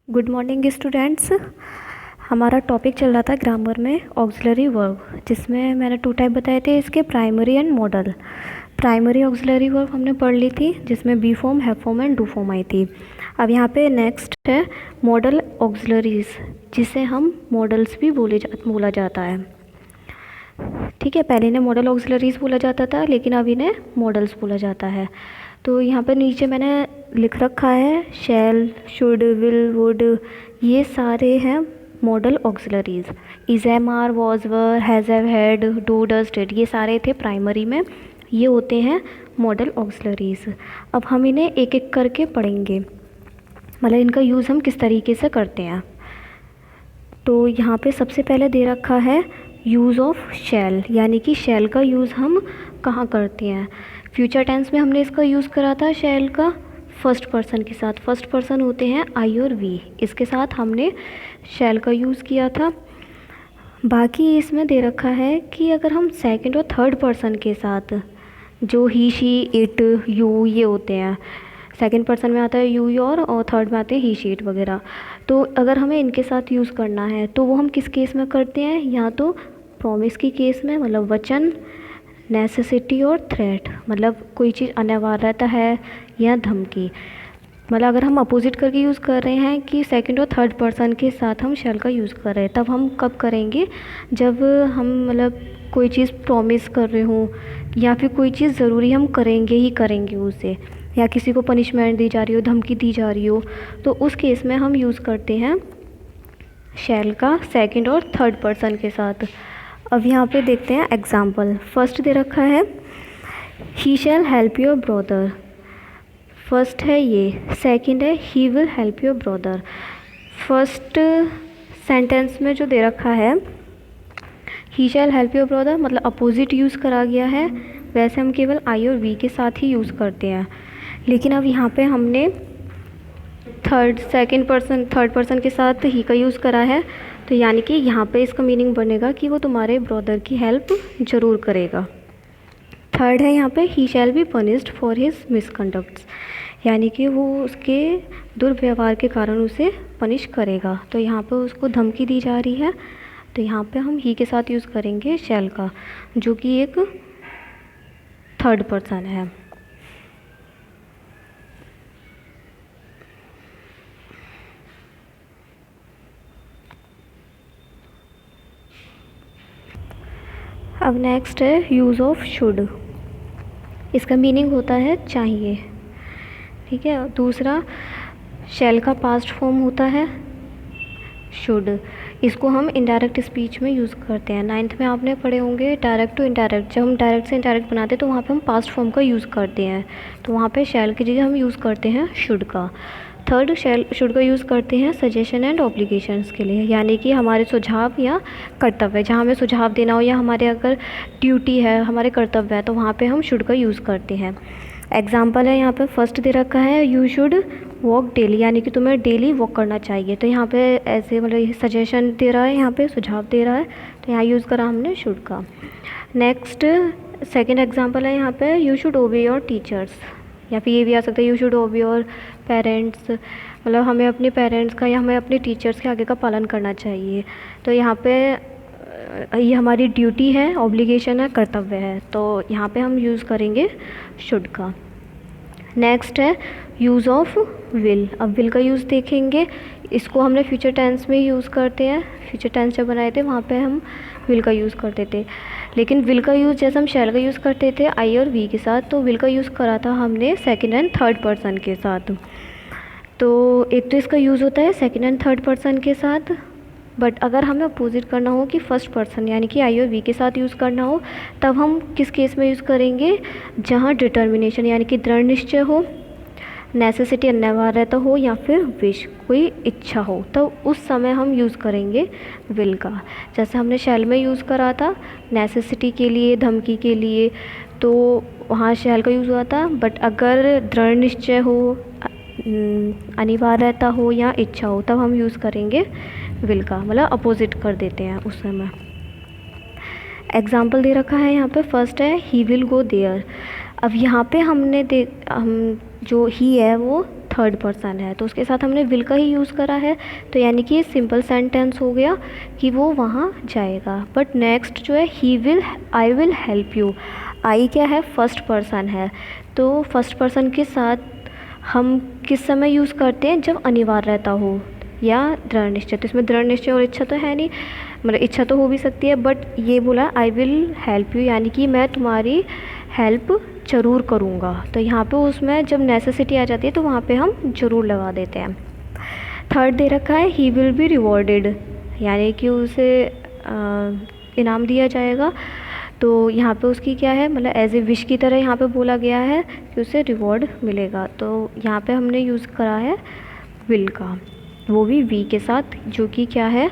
Good morning students. हमारा topic चल रहा था ग्रामर में ऑक्सिलरी वर्ब, जिसमें मैंने 2 टाइप बताए थे इसके, primary and modal. Primary auxiliary verb हमने पढ़ ली थी, जिसमें be form, have form and do form आई थी। अब यहाँ पे नेक्स्ट है मॉडल ऑक्सिलरीज, जिसे हम मॉडल्स भी बोला जाता है। ठीक है, पहले इन्हें मॉडल ऑक्सिलरीज बोला जाता था, लेकिन अब इन्हें मॉडल्स बोला जाता है। तो यहाँ पर नीचे मैंने लिख रखा है शैल, शुड, विल, वुड, ये सारे हैं modal auxiliaries. Is, am, are, was, were, has, have, had, do, does, did, ये सारे थे प्राइमरी में, ये होते हैं मॉडल ऑक्सिलरीज। अब हम इन्हें एक एक करके पढ़ेंगे, मतलब इनका यूज़ हम किस तरीके से करते हैं। तो यहाँ पे सबसे पहले दे रखा है यूज़ ऑफ शैल, यानी कि शैल का यूज़ हम कहाँ करते हैं। फ्यूचर टेंस में हमने इसका यूज़ करा था शैल का फर्स्ट पर्सन के साथ। फर्स्ट पर्सन होते हैं आई और वी, इसके साथ हमने शैल का यूज़ किया था। बाकी इसमें दे रखा है कि अगर हम सेकंड और थर्ड पर्सन के साथ, जो ही, शी, इट, यू, ये होते हैं, सेकंड पर्सन में आता है यू, योर, और थर्ड में आते हैं ही, शी, इट वगैरह। तो अगर हमें इनके साथ यूज़ करना है तो वो हम किस केस में करते हैं, या तो प्रॉमिस की केस में, मतलब वचन, नेसेसिटी और थ्रेट, मतलब कोई चीज़ अनिवार्यता है या धमकी। मतलब अगर हम अपोजिट करके यूज़ कर रहे हैं कि सेकंड और थर्ड पर्सन के साथ हम शैल का यूज़ कर रहे हैं, तब हम कब करेंगे, जब हम मतलब कोई चीज़ प्रॉमिस कर रहे हों, या फिर कोई चीज़ ज़रूरी हम करेंगे ही करेंगे उसे, या किसी को पनिशमेंट दी जा रही हो, धमकी दी जा रही हो, तो उस केस में हम यूज़ करते हैं शैल का सेकंड और थर्ड पर्सन के साथ। अब यहाँ पे देखते हैं एग्जाम्पल। फर्स्ट दे रखा है he shall help your brother, first है ये, सेकंड है he will help your brother. First sentence में जो दे रखा है he shall help your brother, मतलब अपोजिट यूज़ करा गया है। वैसे हम केवल आई और वी के साथ ही यूज़ करते हैं, लेकिन अब यहाँ पे हमने थर्ड पर्सन के साथ ही का यूज़ करा है, तो यानी कि यहाँ पे इसका मीनिंग बनेगा कि वो तुम्हारे ब्रदर की हेल्प ज़रूर करेगा। थर्ड है यहाँ पे he shall be punished for his misconducts, यानी कि वो उसके दुर्व्यवहार के कारण उसे पनिश करेगा। तो यहाँ पे उसको धमकी दी जा रही है, तो यहाँ पे हम ही के साथ यूज़ करेंगे शैल का, जो कि एक थर्ड पर्सन है। अब नेक्स्ट है यूज़ ऑफ शुड, इसका मीनिंग होता है चाहिए। ठीक है, दूसरा शैल का पास्ट फॉर्म होता है शुड, इसको हम इनडायरेक्ट स्पीच में यूज़ करते हैं। 9th में आपने पढ़े होंगे डायरेक्ट टू इनडायरेक्ट, जब हम डायरेक्ट से इनडायरेक्ट बनाते हैं तो वहाँ पे हम पास्ट फॉर्म का यूज़ करते हैं, तो वहाँ पे शैल की जगह हम यूज़ करते हैं शुड का। थर्ड शुड का यूज़ करते हैं सजेशन एंड ऑब्लिगेशंस के लिए, यानी कि हमारे सुझाव या कर्तव्य, जहाँ हमें सुझाव देना हो या हमारे अगर ड्यूटी है, हमारे कर्तव्य है, तो वहाँ पे हम शुड का यूज़ करते हैं। एग्जाम्पल है यहाँ पे फर्स्ट दे रखा है यू शुड वॉक डेली, यानी कि तुम्हें डेली वॉक करना चाहिए। तो यहाँ पे ऐसे मतलब सजेशन दे रहा है, यहाँ पे सुझाव दे रहा है, तो यहाँ यूज़ करा हमने शुड का। नेक्स्ट सेकेंड एग्जाम्पल है यहाँ पे यू शुड ओबे योर टीचर्स, या फिर ये भी आ सकता है यू शुड ओबे योर पेरेंट्स, मतलब हमें अपने पेरेंट्स का या हमें अपने टीचर्स के आगे का पालन करना चाहिए। तो यहाँ पे ये हमारी ड्यूटी है, ऑब्लिगेशन है, कर्तव्य है, तो यहाँ पे हम यूज़ करेंगे शुड का। नेक्स्ट है यूज़ ऑफ विल। अब विल का यूज़ देखेंगे, इसको हमने फ्यूचर टेंस में यूज़ करते हैं। फ्यूचर टेंस जब बनाए थे वहाँ पे हम विल का यूज़ करते थे, लेकिन विल का यूज़ जैसे हम शैल का यूज़ करते थे आई और वी के साथ, तो विल का यूज़ करा था हमने सेकंड एंड थर्ड पर्सन के साथ। तो एक तो इसका यूज़ होता है सेकंड एंड थर्ड पर्सन के साथ, बट अगर हमें अपोजिट करना हो कि फर्स्ट पर्सन यानी कि आई और वी के साथ यूज़ करना हो, तब हम किस केस में यूज़ करेंगे, जहाँ डिटर्मिनेशन यानी कि दृढ़ निश्चय हो, नेसेसिटी अनिवार्यता हो, या फिर विश कोई इच्छा हो, तो उस समय हम यूज़ करेंगे विल का। जैसे हमने शैल में यूज़ करा था नेसेसिटी के लिए, धमकी के लिए, तो वहाँ शैल का यूज़ हुआ था। बट अगर दृढ़ निश्चय हो, अनिवार्यता हो या इच्छा हो, तब हम यूज़ करेंगे विल का, मतलब अपोजिट कर देते हैं उस समय। एग्जाम्पल दे रखा है यहाँ पे फर्स्ट है ही विल गो देयर। अब यहाँ पे हम जो ही है वो थर्ड पर्सन है, तो उसके साथ हमने विल का ही यूज़ करा है, तो यानी कि सिंपल सेंटेंस हो गया कि वो वहाँ जाएगा। बट नेक्स्ट जो है he will, I will help you, I क्या है, फर्स्ट पर्सन है, तो फर्स्ट पर्सन के साथ हम किस समय यूज़ करते हैं, जब अनिवार्यता हो या दृढ़ निश्चय। तो इसमें दृढ़ निश्चय और इच्छा तो है नहीं, मतलब इच्छा तो हो भी सकती है, बट ये बोला आई विल हेल्प यू, यानी कि मैं तुम्हारी हेल्प ज़रूर करूँगा। तो यहाँ पे उसमें जब नेसेसिटी आ जाती है तो वहाँ पे हम ज़रूर लगा देते हैं। थर्ड दे रखा है ही विल बी रिवॉर्डेड, यानी कि उसे इनाम दिया जाएगा। तो यहाँ पे उसकी क्या है, मतलब एज ए विश की तरह यहाँ पे बोला गया है कि उसे रिवॉर्ड मिलेगा। तो यहाँ पे हमने यूज़ करा है विल का, वो भी वी के साथ, जो कि क्या है,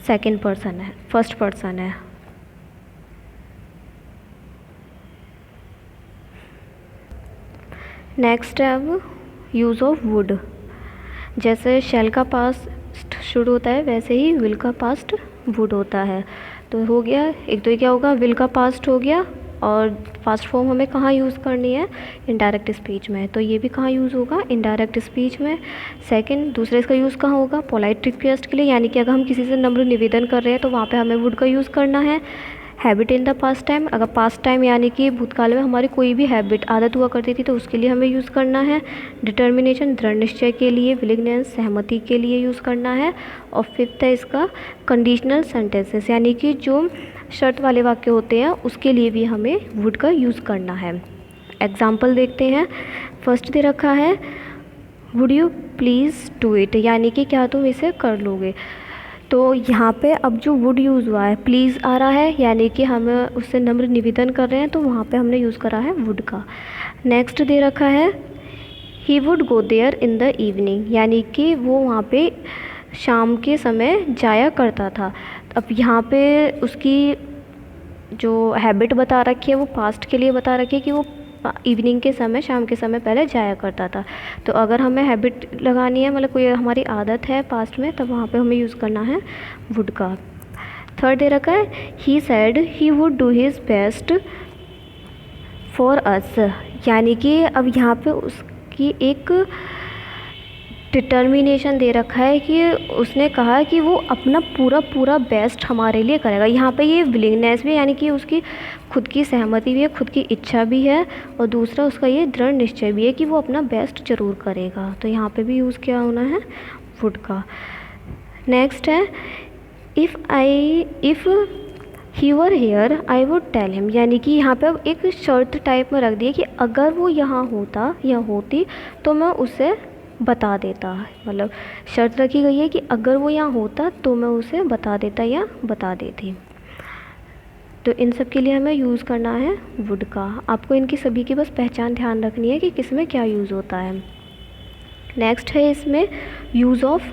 सेकंड पर्सन है, फर्स्ट पर्सन है। नेक्स्ट है अब यूज़ ऑफ वुड। जैसे शेल का पास्ट शुरू होता है वैसे ही विल का पास्ट वुड होता है। तो हो गया एक, तो ये क्या होगा, विल का पास्ट हो गया, और पास्ट फॉर्म हमें कहाँ यूज़ करनी है, इनडायरेक्ट स्पीच में, तो ये भी कहाँ यूज़ होगा, इनडायरेक्ट स्पीच में। सेकंड, दूसरा इसका यूज़ कहाँ होगा, पोलाइट रिक्वेस्ट के लिए, यानी कि अगर हम किसी से नम्र निवेदन कर रहे हैं तो वहाँ पे हमें वुड का यूज़ करना है। Habit in the past time, अगर पास्ट टाइम यानी कि भूतकाल में हमारी कोई भी हैबिट, आदत हुआ करती थी तो उसके लिए हमें यूज़ करना है। डिटर्मिनेशन, दृढ़ निश्चय के लिए। विलिंगनेस, सहमति के लिए यूज़ करना है। और फिफ्थ है इसका कंडीशनल सेंटेंसेस, यानी कि जो शर्त वाले वाक्य होते हैं उसके लिए भी हमें वुड का यूज़ करना है। एग्जाम्पल देखते हैं। फर्स्ट दे रखा है would you please do it, यानी कि क्या तुम इसे कर लोगे। तो यहाँ पे अब जो वुड यूज़ हुआ है, प्लीज़ आ रहा है, यानी कि हम उससे नम्र निवेदन कर रहे हैं, तो वहाँ पे हमने यूज़ करा है वुड का। नेक्स्ट दे रखा है he would go there in the evening, यानी कि वो वहाँ पे शाम के समय जाया करता था। अब यहाँ पे उसकी जो हैबिट बता रखी है वो पास्ट के लिए बता रखी है कि वो इवनिंग के समय, शाम के समय पहले जाया करता था। तो अगर हमें हैबिट लगानी है, मतलब कोई हमारी आदत है पास्ट में, तब वहाँ पे हमें यूज़ करना है वुड का। थर्ड दे रखा है he said he would do his best for us, यानी कि अब यहाँ पे उसकी एक डिटर्मिनेशन दे रखा है कि उसने कहा कि वो अपना पूरा बेस्ट हमारे लिए करेगा। यहाँ पे ये विलिंगनेस भी, यानी कि उसकी खुद की सहमति भी है, खुद की इच्छा भी है, और दूसरा उसका ये दृढ़ निश्चय भी है कि वो अपना बेस्ट ज़रूर करेगा। तो यहाँ पे भी यूज़ किया होना है वुड का। नेक्स्ट है if he were here I would tell him, यानी कि यहाँ पे अब एक शर्त टाइप में रख दी है कि अगर वो यहाँ होता या होती तो मैं उसे बता देता, मतलब शर्त रखी गई है कि अगर वो यहाँ होता तो मैं उसे बता देता या बता देती। तो इन सब के लिए हमें यूज़ करना है वुड का। आपको इनकी सभी की बस पहचान ध्यान रखनी है कि किस में क्या यूज़ होता है। नेक्स्ट है इसमें यूज़ ऑफ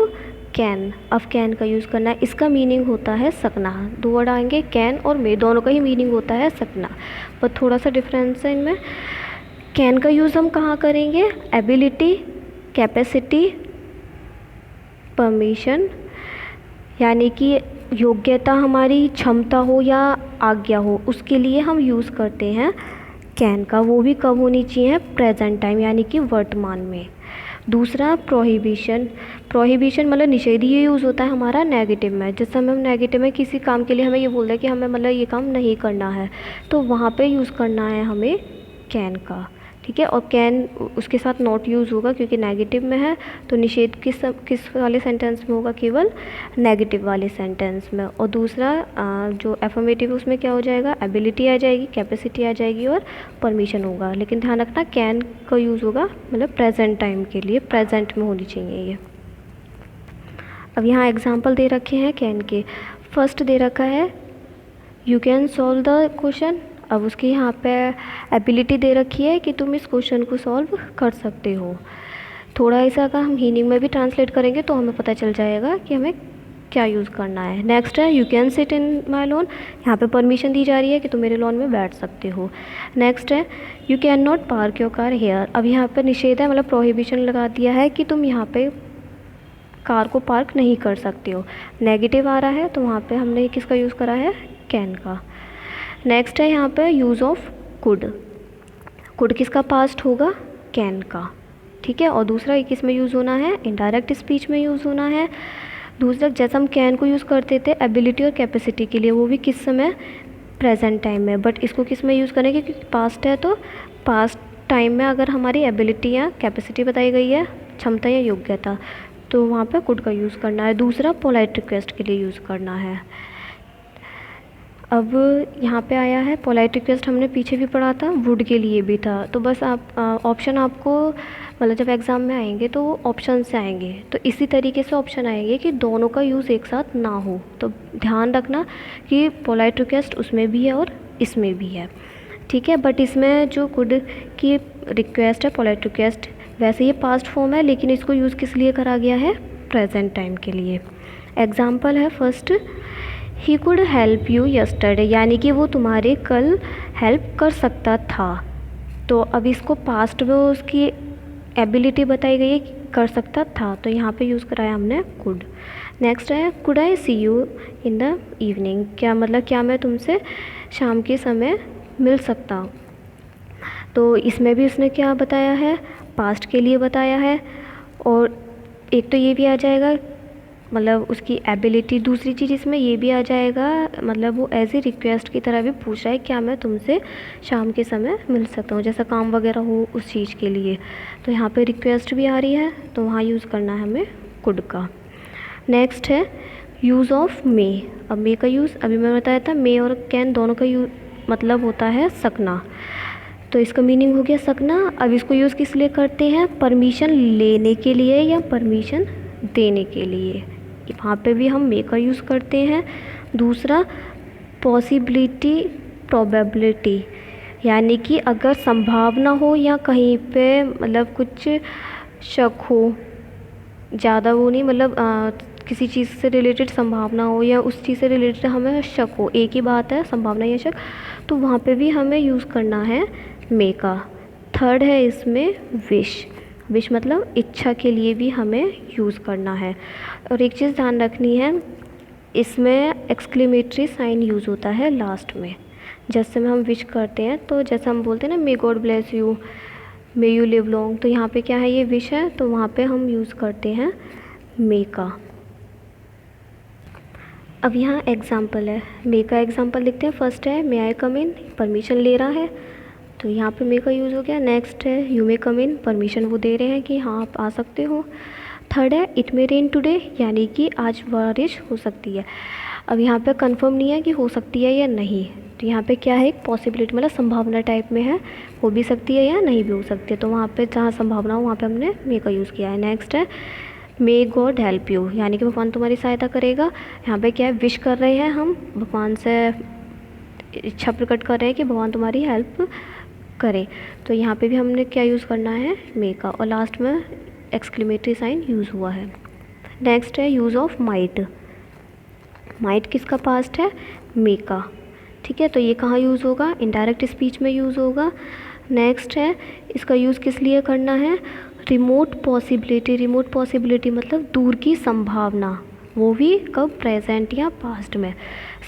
कैन। अब कैन का यूज़ करना है, इसका मीनिंग होता है सकना। दो वर्ड आएंगे, कैन और मे, दोनों का ही मीनिंग होता है सकना, पर थोड़ा सा डिफरेंस है इनमें। कैन का यूज़ हम कहाँ करेंगे, एबिलिटी, कैपेसिटी, परमिशन, यानी कि योग्यता, हमारी क्षमता हो या आज्ञा हो, उसके लिए हम यूज़ करते हैं कैन का। वो भी कब होनी चाहिए, प्रेजेंट टाइम, यानी कि वर्तमान में। दूसरा प्रोहिबिशन। प्रोहिबिशन मतलब निषेध, ये यूज़ होता है हमारा नेगेटिव में। जिस समय हम नेगेटिव में किसी काम के लिए हमें ये बोलते हैं कि हमें मतलब ये काम नहीं करना है, तो वहाँ पे यूज़ करना है हमें कैन का, ठीक है। और कैन उसके साथ नॉट यूज़ होगा क्योंकि नेगेटिव में है, तो निषेध किस वाले सेंटेंस में होगा, केवल नेगेटिव वाले सेंटेंस में। और दूसरा जो एफर्मेटिव उसमें क्या हो जाएगा, एबिलिटी आ जाएगी, कैपेसिटी आ जाएगी और परमिशन होगा। लेकिन ध्यान रखना कैन का यूज़ होगा मतलब प्रेजेंट टाइम के लिए, प्रेजेंट में होनी चाहिए ये। अब यहाँ एग्जाम्पल दे रखे हैं कैन के। फर्स्ट दे रखा है you can solve the question. अब उसकी यहाँ पे एबिलिटी दे रखी है कि तुम इस क्वेश्चन को सॉल्व कर सकते हो। थोड़ा ऐसा अगर हम मीनिंग में भी ट्रांसलेट करेंगे तो हमें पता चल जाएगा कि हमें क्या यूज़ करना है। नेक्स्ट है you can sit in my lawn. यहाँ पे परमिशन दी जा रही है कि तुम मेरे लॉन में बैठ सकते हो। नेक्स्ट है you can not park your car here. अब यहाँ पे निषेध है, मतलब प्रोहिबिशन लगा दिया है कि तुम यहाँ पे कार को पार्क नहीं कर सकते हो। नेगेटिव आ रहा है तो वहाँ पे हमने किसका यूज़ करा है, कैन का। नेक्स्ट है यहाँ पे यूज़ ऑफ कुड। कुड किसका पास्ट होगा, कैन का। ठीक है। और दूसरा किस में यूज़ होना है, इनडायरेक्ट स्पीच में यूज़ होना है। दूसरा जैसे हम कैन को यूज़ करते थे एबिलिटी और कैपेसिटी के लिए, वो भी किस समय, प्रेजेंट टाइम में। बट इसको किस में यूज़ करेंगे, क्योंकि पास्ट है तो पास्ट टाइम में अगर हमारी एबिलिटी या कैपेसिटी बताई गई है, क्षमता या योग्यता, तो वहाँ पे कुड का यूज़ करना है। दूसरा पोलाइट रिक्वेस्ट के लिए यूज़ करना है। अब यहाँ पे आया है पोलाइट रिक्वेस्ट, हमने पीछे भी पढ़ा था, वुड के लिए भी था। तो बस आप ऑप्शन आपको मतलब जब एग्ज़ाम में आएंगे तो ऑप्शन से आएंगे, तो इसी तरीके से ऑप्शन आएंगे कि दोनों का यूज़ एक साथ ना हो। तो ध्यान रखना कि पोलाइट रिक्वेस्ट उसमें भी है और इसमें भी है, ठीक है। बट इसमें जो कुड की रिक्वेस्ट है पोलाइट रिक्वेस्ट, वैसे ये पास्ट फॉर्म है, लेकिन इसको यूज़ किस लिए करा गया है, प्रेजेंट टाइम के लिए। एग्ज़ाम्पल है first, he could help you yesterday, यानी कि वो तुम्हारे कल हेल्प कर सकता था। तो अब इसको पास्ट में उसकी एबिलिटी बताई गई है कि कर सकता था, तो यहाँ पे यूज़ कराया हमने कुड। नेक्स्ट है could I see you in the evening, क्या मतलब क्या मैं तुमसे शाम के समय मिल सकता हूँ। तो इसमें भी उसने क्या बताया है, पास्ट के लिए बताया है। और एक तो ये भी आ जाएगा मतलब उसकी एबिलिटी, दूसरी चीज़ इसमें ये भी आ जाएगा मतलब वो एज ए रिक्वेस्ट की तरह भी पूछ रहा है क्या मैं तुमसे शाम के समय मिल सकता हूँ, जैसा काम वगैरह हो उस चीज़ के लिए। तो यहाँ पे रिक्वेस्ट भी आ रही है, तो वहाँ यूज़ करना है हमें कुड का। नेक्स्ट है यूज़ ऑफ मे। अब मे का यूज़ अभी मैं बताया था, मे और कैन दोनों का यूज़ मतलब होता है सकना, तो इसका मीनिंग हो गया सकना। अब इसको यूज़ किस लिए करते हैं, परमिशन लेने के लिए या परमिशन देने के लिए, वहाँ पे भी हम मे का यूज़ करते हैं। दूसरा पॉसिबिलिटी प्रोबेबिलिटी, यानी कि अगर संभावना हो या कहीं पे मतलब कुछ शक हो, ज़्यादा वो नहीं मतलब किसी चीज़ से रिलेटेड संभावना हो या उस चीज़ से रिलेटेड हमें शक हो, एक ही बात है संभावना या शक, तो वहाँ पे भी हमें यूज़ करना है मे का। थर्ड है इसमें विश, विश मतलब इच्छा के लिए भी हमें यूज़ करना है। और एक चीज़ ध्यान रखनी है, इसमें एक्सक्लेमेटरी साइन यूज़ होता है लास्ट में, जैसे में हम विश करते हैं तो जैसे हम बोलते हैं ना may God bless you, may you live long, तो यहाँ पे क्या है ये विश है, तो वहाँ पे हम यूज़ करते हैं मे का। अब यहाँ एग्ज़ाम्पल है, मे का एग्ज़ाम्पल लिखते हैं। फर्स्ट है मे आई कम इन, परमिशन ले रहा है तो यहाँ पे मे का यूज़ हो गया। नेक्स्ट है you may come in, permission वो दे रहे हैं कि हाँ आप आ सकते हो। थर्ड है इट मे रेन टुडे, यानी कि आज बारिश हो सकती है। अब यहाँ पे कंफर्म नहीं है कि हो सकती है या नहीं, तो यहाँ पे क्या है एक पॉसिबिलिटी मतलब संभावना टाइप में है, हो भी सकती है या नहीं भी हो सकती है, तो वहाँ पे जहाँ संभावना हो वहाँ पे हमने मे का यूज़ किया है। नेक्स्ट है मे गॉड हेल्प यू, यानी कि भगवान तुम्हारी सहायता करेगा। यहाँ पे क्या है विश कर रहे हैं हम, भगवान से इच्छा प्रकट कर रहे हैं कि भगवान तुम्हारी हेल्प करें, तो यहाँ पे भी हमने क्या यूज़ करना है मे का। और लास्ट में एक्सक्लेमेटरी साइन यूज़ हुआ है। नेक्स्ट है यूज़ ऑफ माइट, माइट किसका पास्ट है, मे का, ठीक है। तो ये कहाँ यूज़ होगा, इनडायरेक्ट स्पीच में यूज़ होगा। नेक्स्ट है इसका यूज़ किस लिए करना है, रिमोट पॉसिबिलिटी, रिमोट पॉसिबिलिटी मतलब दूर की संभावना, वो भी कब, प्रेजेंट या पास्ट में।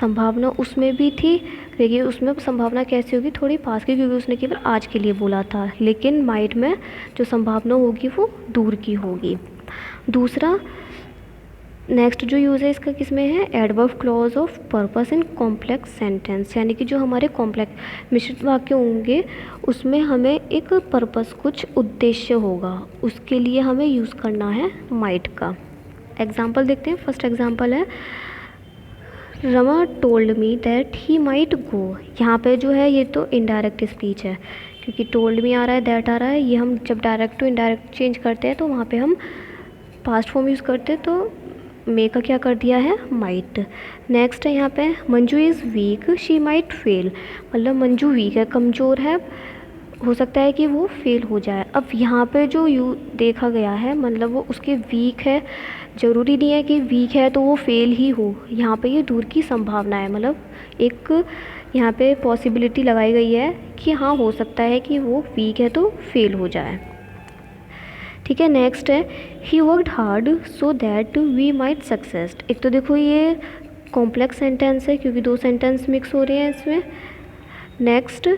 संभावना उसमें भी थी, लेकिन उसमें संभावना कैसी होगी, थोड़ी पास की, क्योंकि उसने केवल आज के लिए बोला था, लेकिन माइट में जो संभावना होगी वो दूर की होगी। दूसरा नेक्स्ट जो यूज़ है इसका किस में है, adverb clause of purpose in complex sentence, यानी कि जो हमारे कॉम्प्लेक्स मिश्रित वाक्य होंगे उसमें हमें एक पर्पस, कुछ उद्देश्य होगा, उसके लिए हमें यूज़ करना है माइट का। एग्जाम्पल देखते हैं। फर्स्ट एग्जाम्पल है Rama told me that he might go, यहाँ पे जो है ये तो इनडायरेक्ट स्पीच है, क्योंकि टोल्ड मी आ रहा है, दैट आ रहा है, ये हम जब डायरेक्ट टू इनडायरेक्ट चेंज करते हैं तो वहाँ पे हम पास्ट फॉर्म यूज़ करते हैं, तो मे का क्या कर दिया है, माइट। नेक्स्ट है यहाँ पे Manju is week she might fail, मतलब मंजू वीक है, कमज़ोर है, हो सकता है कि वो फेल हो जाए। अब यहाँ पे जो यू देखा गया है मतलब वो उसके वीक है, ज़रूरी नहीं है कि वीक है तो वो फेल ही हो, यहाँ पे ये दूर की संभावना है, मतलब एक यहाँ पे पॉसिबिलिटी लगाई गई है कि हाँ हो सकता है कि वो वीक है तो फेल हो जाए, ठीक है। नेक्स्ट है he worked hard so that we might success, एक तो देखो ये कॉम्प्लेक्स सेंटेंस है क्योंकि दो सेंटेंस मिक्स हो रहे हैं इसमें। नेक्स्ट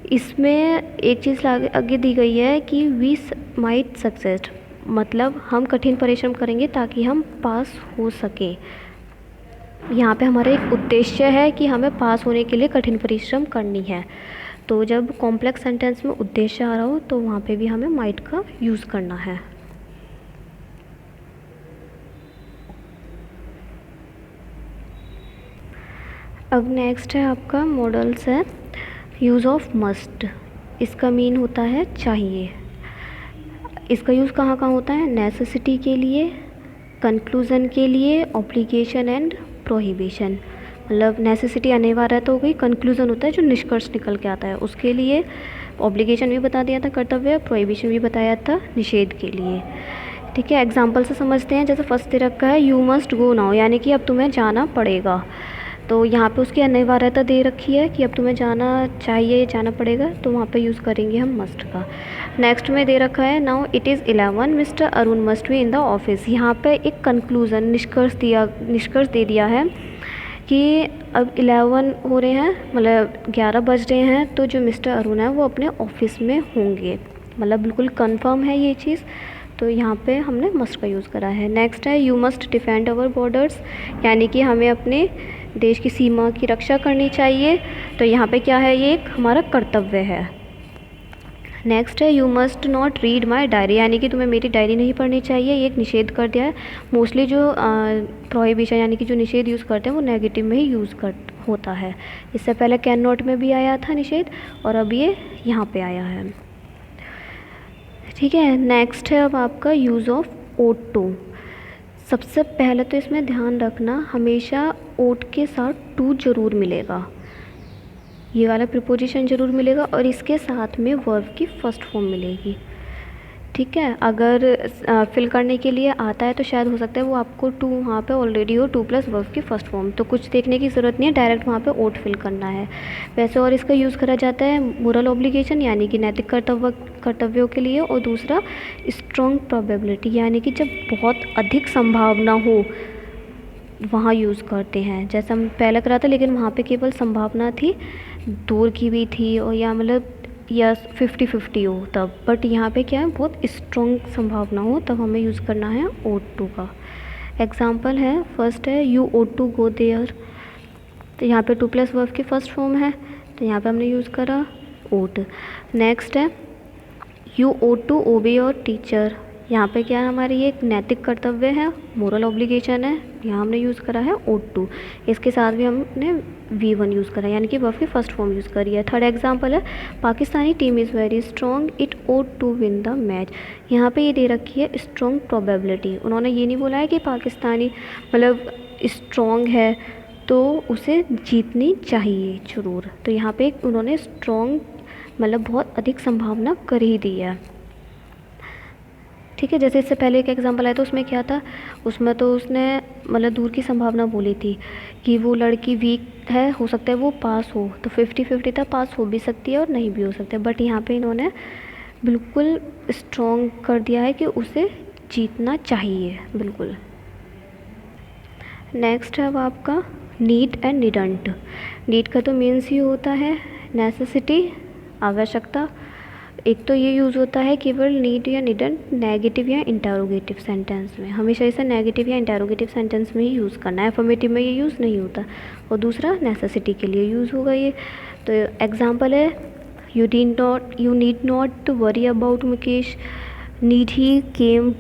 इसमें एक चीज़ आगे दी गई है कि वी माइट सक्सेस, मतलब हम कठिन परिश्रम करेंगे ताकि हम पास हो सकें। यहाँ पे हमारा एक उद्देश्य है कि हमें पास होने के लिए कठिन परिश्रम करनी है। तो जब कॉम्प्लेक्स सेंटेंस में उद्देश्य आ रहा हो तो वहाँ पे भी हमें माइट का यूज़ करना है। अब नेक्स्ट है आपका मॉडल्स है यूज़ ऑफ मस्ट। इसका मीन होता है चाहिए। इसका यूज़ कहाँ कहाँ होता है? नेसेसिटी के लिए, कंक्लूज़न के लिए, ऑब्लिगेशन एंड प्रोहिबिशन। मतलब नेसेसिटी अनिवार्यता हो गई, कंक्लूज़न होता है जो निष्कर्ष निकल के आता है उसके लिए, ऑब्लिगेशन भी बता दिया था कर्तव्य, प्रोहिबिशन भी बताया था निषेध के लिए। ठीक है, एग्जाम्पल से समझते हैं। जैसे फर्स्ट दे रखा है यू मस्ट गो नाउ, यानी कि अब तुम्हें जाना पड़ेगा। तो यहाँ पे उसकी अनिवार्यता दे रखी है कि अब तुम्हें जाना चाहिए, जाना पड़ेगा, तो वहाँ पे यूज़ करेंगे हम मस्ट का। नेक्स्ट में दे रखा है now it is 11 mister Arun must be in the office. यहाँ पे एक कंक्लूज़न निष्कर्ष दे दिया है कि अब 11 हो रहे हैं, मतलब 11 बज रहे हैं, तो जो मिस्टर अरुण है वो अपने ऑफिस में होंगे। मतलब बिल्कुल कंफर्म है ये चीज़, तो यहाँ पे हमने मस्ट का यूज़ करा है। नेक्स्ट है you must defend our borders, यानी कि हमें अपने देश की सीमा की रक्षा करनी चाहिए। तो यहाँ पे क्या है, ये एक हमारा कर्तव्य है। नेक्स्ट है you must not read my diary, यानी कि तुम्हें मेरी डायरी नहीं पढ़नी चाहिए, ये एक निषेध कर दिया है। मोस्टली जो प्रोहिबिशन यानी कि जो निषेध यूज़ करते हैं वो नेगेटिव में ही होता है। इससे पहले कैन नॉट में भी आया था निषेध, और अब ये यहाँ पे आया है। ठीक है, नेक्स्ट है अब आपका यूज़ ऑफ ओट टू। सबसे पहले तो इसमें ध्यान रखना, हमेशा ओट के साथ टू ज़रूर मिलेगा, ये वाला प्रीपोजिशन ज़रूर मिलेगा, और इसके साथ में वर्ब की फर्स्ट फॉर्म मिलेगी। ठीक है, अगर फिल करने के लिए आता है तो शायद हो सकता है वो आपको टू वहाँ पे ऑलरेडी हो, टू प्लस वर्ब की फर्स्ट फॉर्म, तो कुछ देखने की ज़रूरत नहीं है, डायरेक्ट वहाँ पे ओट फिल करना है। वैसे और इसका यूज़ करा जाता है मोरल ऑब्लिगेशन यानी कि नैतिक कर्तव्यों के लिए, और दूसरा स्ट्रॉन्ग प्रोबेबिलिटी यानी कि जब बहुत अधिक संभावना हो वहाँ यूज़ करते हैं। जैसा हम पहले करा था, लेकिन वहाँ पे केवल संभावना थी, दूर की भी थी, और या मतलब या 50-50 हो तब, बट यहाँ पे क्या है, बहुत स्ट्रॉन्ग संभावना हो तब हमें यूज़ करना है ओट टू का। एग्जाम्पल है, फर्स्ट है you ought to go there, तो यहाँ पे टू प्लस वर्ब की फर्स्ट फॉर्म है, तो यहाँ पे हमने यूज़ करा ओट। नेक्स्ट है you ought to obey your teacher, यहाँ पे क्या है, हमारी एक नैतिक कर्तव्य है, मोरल ऑब्लिगेशन है, यहाँ हमने यूज़ करा है ओट टू। इसके साथ भी हमने V1 यूज़ करा है, यानी कि वर्ब की फर्स्ट फॉर्म यूज़ करी है। थर्ड एग्जांपल है Pakistani team is very strong, it ought to win the match. यहाँ पे ये दे रखी है स्ट्रॉन्ग प्रोबेबिलिटी, उन्होंने ये नहीं बोला है कि पाकिस्तानी मतलब स्ट्रॉन्ग है तो उसे जीतनी चाहिए ज़रूर, तो यहाँ पे उन्होंने स्ट्रॉन्ग मतलब बहुत अधिक संभावना कर ही दी है। ठीक है, जैसे इससे पहले एक एग्जांपल आया तो उसमें क्या था, उसमें तो उसने मतलब दूर की संभावना बोली थी कि वो लड़की वीक है, हो सकता है वो पास हो, तो 50-50 था, पास हो भी सकती है और नहीं भी हो सकता है, बट यहाँ पे इन्होंने बिल्कुल स्ट्रॉन्ग कर दिया है कि उसे जीतना चाहिए बिल्कुल। नेक्स्ट है अब आपका नीड एंड नीडंट। नीड का तो मीन्स ही होता है नेसेसिटी, आवश्यकता। एक तो ये यूज़ होता है केवल नीड या नीडंट नेगेटिव या इंटरोगेटिव सेंटेंस में, हमेशा इसे नेगेटिव या इंटरोगेटिव सेंटेंस में ही यूज़ करना है, अफर्मेटिव में ये यूज़ नहीं होता। और दूसरा नेसेसिटी के लिए यूज़ होगा ये। तो एग्जांपल है you need not to worry about Mukesh, need he came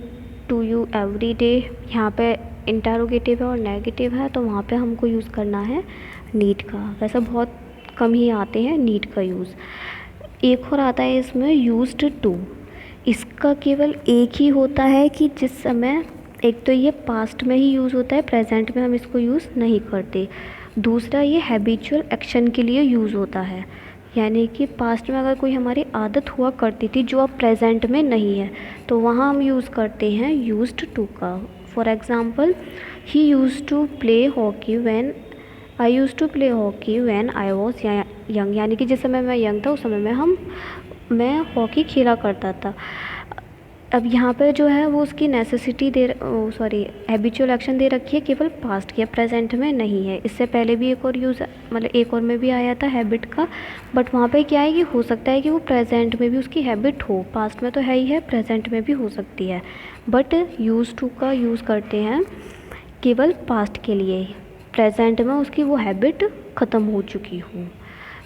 to you every day. यहाँ पे इंटरोगेटिव है और नेगेटिव है, तो वहाँ पे हमको यूज़ करना है नीड का। वैसे बहुत कम ही आते हैं नीड का यूज़। एक और आता है इसमें यूज्ड टू, इसका केवल एक ही होता है कि जिस समय, एक तो ये पास्ट में ही यूज़ होता है, प्रेजेंट में हम इसको यूज़ नहीं करते। दूसरा ये हैबिचुअल एक्शन के लिए यूज़ होता है, यानी कि पास्ट में अगर कोई हमारी आदत हुआ करती थी जो अब प्रेजेंट में नहीं है, तो वहाँ हम यूज़ करते हैं यूज्ड टू का। For example he used to play hockey when I use to play hockey when I was young, यानी कि जिस समय मैं यंग था उस समय में मैं हॉकी खेला करता था। अब यहाँ पे जो है वो उसकी नेसेसिटी हैबिचुअल एक्शन दे रखी है केवल पास्ट की, प्रेजेंट में नहीं है। इससे पहले भी एक और यूज़ मतलब एक और में भी आया था हैबिट का, बट वहाँ पे क्या है कि हो सकता है कि वो प्रेजेंट में भी उसकी हैबिट हो, पास्ट में तो है ही है, प्रेजेंट में भी हो सकती है, बट यूज़ टू का यूज़ करते हैं केवल पास्ट के लिए, प्रेजेंट में उसकी वो हैबिट ख़त्म हो चुकी हो।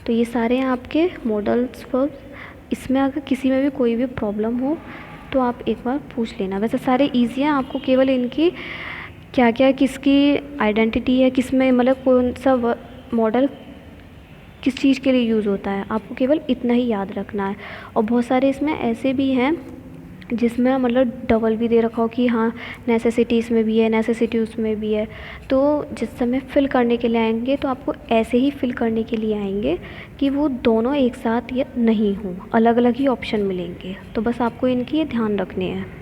तो ये सारे हैं आपके मॉडल्स वर्ब्स। इसमें अगर किसी में भी कोई भी प्रॉब्लम हो तो आप एक बार पूछ लेना। वैसे सारे इजी हैं, आपको केवल इनकी क्या क्या किसकी आइडेंटिटी है, किस में मतलब कौन सा मॉडल किस चीज़ के लिए यूज़ होता है, आपको केवल इतना ही याद रखना है। और बहुत सारे इसमें ऐसे भी हैं जिसमें मतलब डबल भी दे रखा हो कि हाँ नेसेसिटी इसमें भी है, नेसेसिटी उसमें भी है। तो जिस समय फिल करने के लिए आएंगे तो आपको ऐसे ही फिल करने के लिए आएंगे कि वो दोनों एक साथ या नहीं हों, अलग अलग ही ऑप्शन मिलेंगे। तो बस आपको इनकी ध्यान रखने हैं।